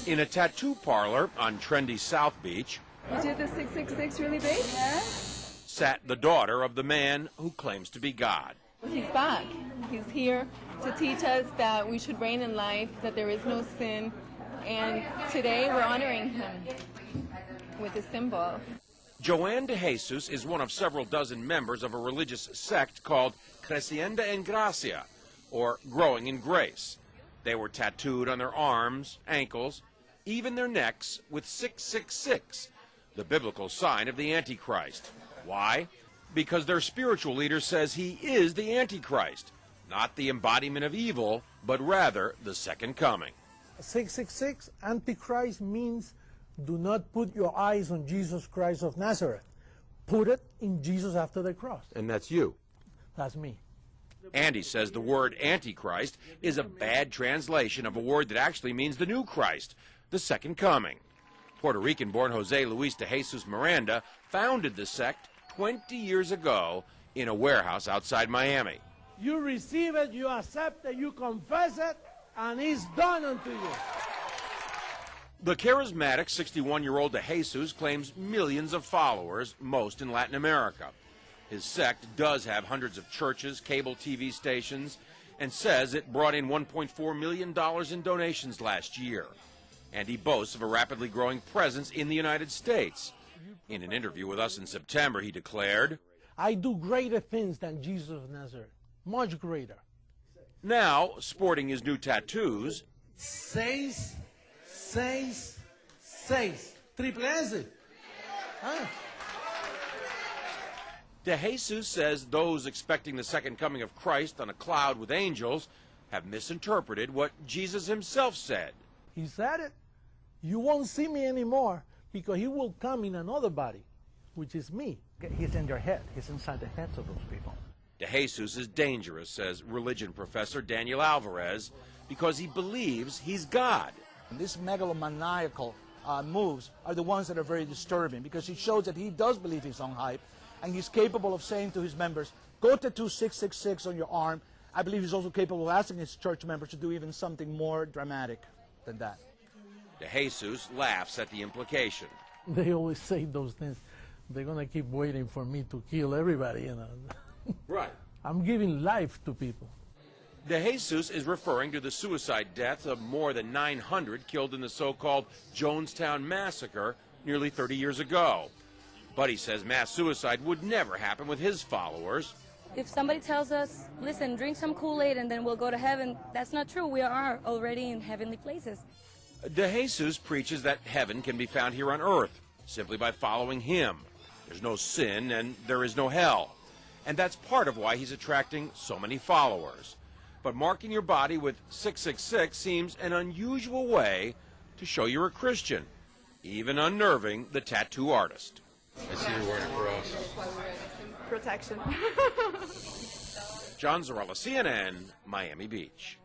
In a tattoo parlor on trendy South Beach, You did the 666 really big? Yeah. sat the daughter of the man who claims to be God. He's back. He's here to teach us that we should reign in life, that there is no sin, and today we're honoring him with a symbol. Joanne de Jesus is one of several dozen members of a religious sect called Creciendo en Gracia, or Growing in Grace. They were tattooed on their arms, ankles, even their necks with 666, the biblical sign of the Antichrist. Why? Because their spiritual leader says he is the Antichrist, not the embodiment of evil, but rather the second coming. 666, Antichrist, means do not put your eyes on Jesus Christ of Nazareth. Put it in Jesus after the cross. And that's you. That's me. Andy says the word Antichrist is a bad translation of a word that actually means the new Christ, the second coming. Puerto Rican-born Jose Luis de Jesus Miranda founded the sect 20 years ago in a warehouse outside Miami. You receive it, you accept it, you confess it, and it's done unto you. The charismatic 61-year-old de Jesus claims millions of followers, most in Latin America. His sect does have hundreds of churches, cable TV stations, and says it brought in $1.4 million in donations last year. And he boasts of a rapidly growing presence in the United States. In an interview with us in September, he declared, I do greater things than Jesus of Nazareth, much greater. Now, sporting his new tattoos, 666, triple S. Huh? de Jesus says those expecting the second coming of Christ on a cloud with angels have misinterpreted what Jesus himself said. He said it. You won't see me anymore because he will come in another body, which is me. He's in their head. He's inside the heads of those people. De Jesus is dangerous, says religion professor Daniel Alvarez, because he believes he's God. And these megalomaniacal moves are the ones that are very disturbing because it shows that he does believe his own hype and he's capable of saying to his members, go tattoo 666 on your arm. I believe he's also capable of asking his church members to do even something more dramatic than that. De Jesus laughs at the implication. They always say those things. They're going to keep waiting for me to kill everybody, you know. Right. I'm giving life to people. De Jesus is referring to the suicide deaths of more than 900 killed in the so-called Jonestown Massacre nearly 30 years ago. But he says mass suicide would never happen with his followers. If somebody tells us, listen, drink some Kool-Aid and then we'll go to heaven, that's not true. We are already in heavenly places. De Jesus preaches that heaven can be found here on earth simply by following him. There's no sin and there is no hell. And that's part of why he's attracting so many followers. But marking your body with 666 seems an unusual way to show you're a Christian, even unnerving the tattoo artist. I see you're wearing a cross. Protection. John Zarella, CNN, Miami Beach.